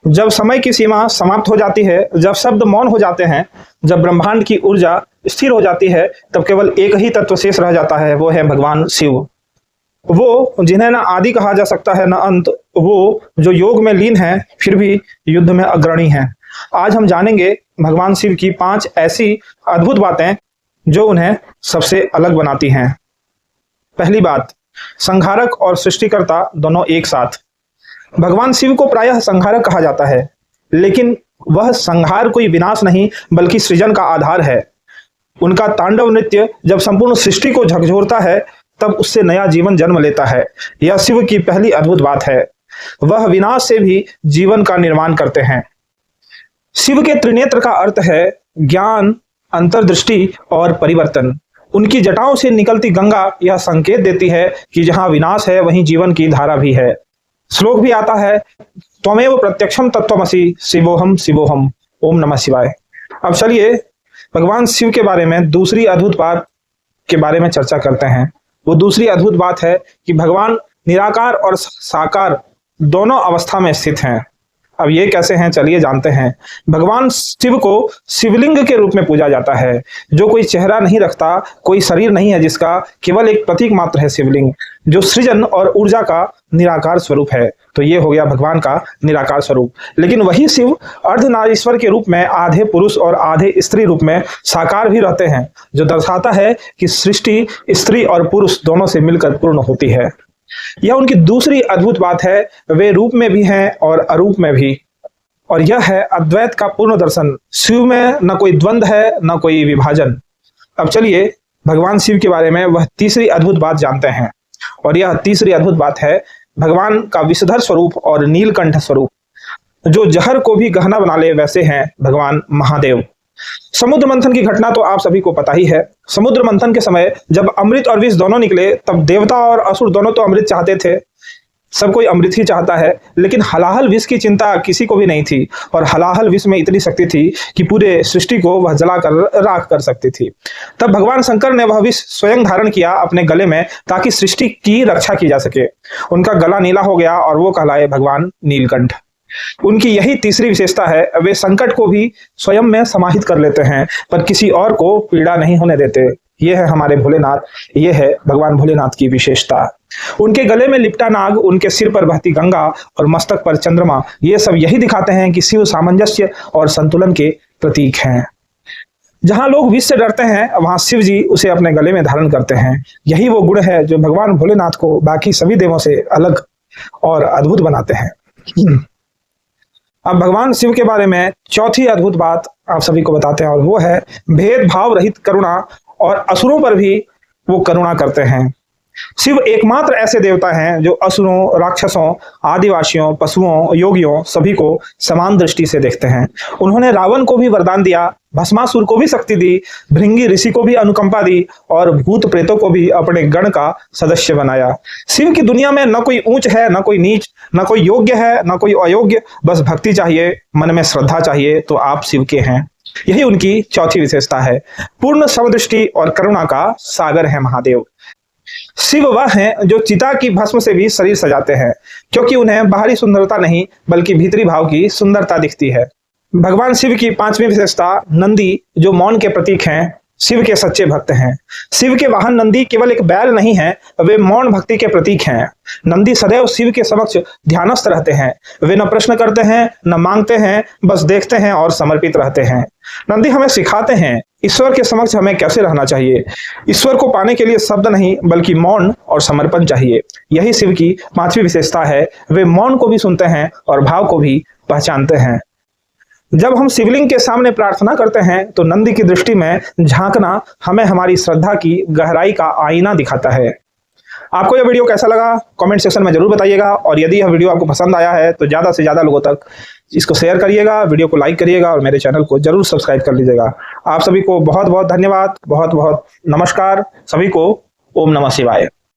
जब समय की सीमा समाप्त हो जाती है, जब शब्द मौन हो जाते हैं, जब ब्रह्मांड की ऊर्जा स्थिर हो जाती है, तब केवल एक ही तत्व शेष रह जाता है, वो है भगवान शिव। वो जिन्हें न आदि कहा जा सकता है न अंत, वो जो योग में लीन है फिर भी युद्ध में अग्रणी हैं। आज हम जानेंगे भगवान शिव की 5 ऐसी अद्भुत बातें जो उन्हें सबसे अलग बनाती हैं। पहली बात, संहारक और सृष्टिकर्ता दोनों एक साथ। भगवान शिव को प्रायः संहारक कहा जाता है, लेकिन वह संहार कोई विनाश नहीं बल्कि सृजन का आधार है। उनका तांडव नृत्य जब संपूर्ण सृष्टि को झकझोरता है तब उससे नया जीवन जन्म लेता है। यह शिव की पहली अद्भुत बात है। वह विनाश से भी जीवन का निर्माण करते हैं। शिव के त्रिनेत्र का अर्थ है ज्ञान, अंतर्दृष्टि और परिवर्तन। उनकी जटाओं से निकलती गंगा यह संकेत देती है कि जहां विनाश है वहीं जीवन की धारा भी है। श्लोक भी आता है, त्वमेव प्रत्यक्षम तत्त्वमसि शिवोहम शिवोहम, ओम नमः शिवाय। अब चलिए भगवान शिव के बारे में दूसरी अद्भुत बात के बारे में चर्चा करते हैं। वो दूसरी अद्भुत बात है कि भगवान निराकार और साकार दोनों अवस्था में स्थित हैं। अब ये कैसे हैं, चलिए जानते हैं। भगवान शिव को शिवलिंग के रूप में पूजा जाता है, जो कोई चेहरा नहीं रखता, कोई शरीर नहीं है, जिसका केवल एक प्रतीक मात्र है शिवलिंग, जो सृजन और ऊर्जा का निराकार स्वरूप है। तो ये हो गया भगवान का निराकार स्वरूप। लेकिन वही शिव अर्धनारीश्वर के रूप में आधे पुरुष और आधे स्त्री रूप में साकार भी रहते हैं, जो दर्शाता है कि सृष्टि स्त्री और पुरुष दोनों से मिलकर पूर्ण होती है। यह उनकी दूसरी अद्भुत बात है। वे रूप में भी हैं और अरूप में भी, और यह है अद्वैत का पूर्ण दर्शन। शिव में न कोई द्वंद्व है न कोई विभाजन। अब चलिए भगवान शिव के बारे में वह तीसरी अद्भुत बात जानते हैं, और यह तीसरी अद्भुत बात है भगवान का विषधर स्वरूप और नीलकंठ स्वरूप। जो जहर को भी गहना बना ले वैसे हैं भगवान महादेव। समुद्र मंथन की घटना तो आप सभी को पता ही है। समुद्र मंथन के समय जब अमृत और विष दोनों निकले, तब देवता और असुर दोनों तो अमृत चाहते थे। सब कोई अमृत ही चाहता है, लेकिन हलाहल विष की चिंता किसी को भी नहीं थी। और हलाहल विष में इतनी शक्ति थी कि पूरे सृष्टि को वह जलाकर राख कर सकती थी। तब भगवान शंकर ने वह विष स्वयं धारण किया अपने गले में, ताकि सृष्टि की रक्षा की जा सके। उनका गला नीला हो गया और वो कहलाए भगवान नीलकंठ। उनकी यही तीसरी विशेषता है, वे संकट को भी स्वयं में समाहित कर लेते हैं, पर किसी और को पीड़ा नहीं होने देते। ये है हमारे भोलेनाथ, ये है भगवान भोलेनाथ की विशेषता। उनके गले में लिपटा नाग, उनके सिर पर बहती गंगा और मस्तक पर चंद्रमा, ये सब यही दिखाते हैं कि शिव सामंजस्य और संतुलन के प्रतीक हैं। जहां लोग विष से डरते हैं, वहां शिव जी उसे अपने गले में धारण करते हैं। यही वो गुण है जो भगवान भोलेनाथ को बाकी सभी देवों से अलग और अद्भुत बनाते हैं। अब भगवान शिव के बारे में चौथी अद्भुत बात आप सभी को बताते हैं, और वो है भेदभाव रहित करुणा, और असुरों पर भी वो करुणा करते हैं। शिव एकमात्र ऐसे देवता हैं जो असुरों, राक्षसों, आदिवासियों, पशुओं, योगियों सभी को समान दृष्टि से देखते हैं। उन्होंने रावण को भी वरदान दिया, भस्मासुर को भी शक्ति दी, भृंगी ऋषि को भी अनुकंपा दी, और भूत प्रेतों को भी अपने गण का सदस्य बनाया। शिव की दुनिया में न कोई ऊंच है, न कोई नीच, न कोई योग्य है, न कोई अयोग्य। बस भक्ति चाहिए, मन में श्रद्धा चाहिए, तो आप शिव के हैं। यही उनकी चौथी विशेषता है। पूर्ण समदृष्टि और करुणा का सागर है महादेव। शिव वह हैं जो चिता की भस्म से भी शरीर सजाते हैं, क्योंकि उन्हें बाहरी सुंदरता नहीं बल्कि भीतरी भाव की सुंदरता दिखती है। भगवान शिव की 5वीं विशेषता, नंदी जो मौन के प्रतीक हैं, शिव के सच्चे भक्त हैं। शिव के वाहन नंदी केवल एक बैल नहीं है, वे मौन भक्ति के प्रतीक हैं। नंदी सदैव शिव के समक्ष ध्यानस्थ रहते हैं। वे न प्रश्न करते हैं, न मांगते हैं, बस देखते हैं और समर्पित रहते हैं। नंदी हमें सिखाते हैं ईश्वर के समक्ष हमें कैसे रहना चाहिए। ईश्वर को पाने के लिए शब्द नहीं बल्कि मौन और समर्पण चाहिए। यही शिव की 5वीं विशेषता है। वे मौन को भी सुनते हैं और भाव को भी पहचानते हैं। जब हम शिवलिंग के सामने प्रार्थना करते हैं तो नंदी की दृष्टि में झांकना हमें हमारी श्रद्धा की गहराई का आईना दिखाता है। आपको यह वीडियो कैसा लगा कमेंट सेक्शन में जरूर बताइएगा, और यदि यह वीडियो आपको पसंद आया है तो ज़्यादा से ज़्यादा लोगों तक इसको शेयर करिएगा, वीडियो को लाइक करिएगा और मेरे चैनल को जरूर सब्सक्राइब कर लीजिएगा। आप सभी को बहुत बहुत धन्यवाद, बहुत बहुत नमस्कार। सभी को ओम नमः शिवाय।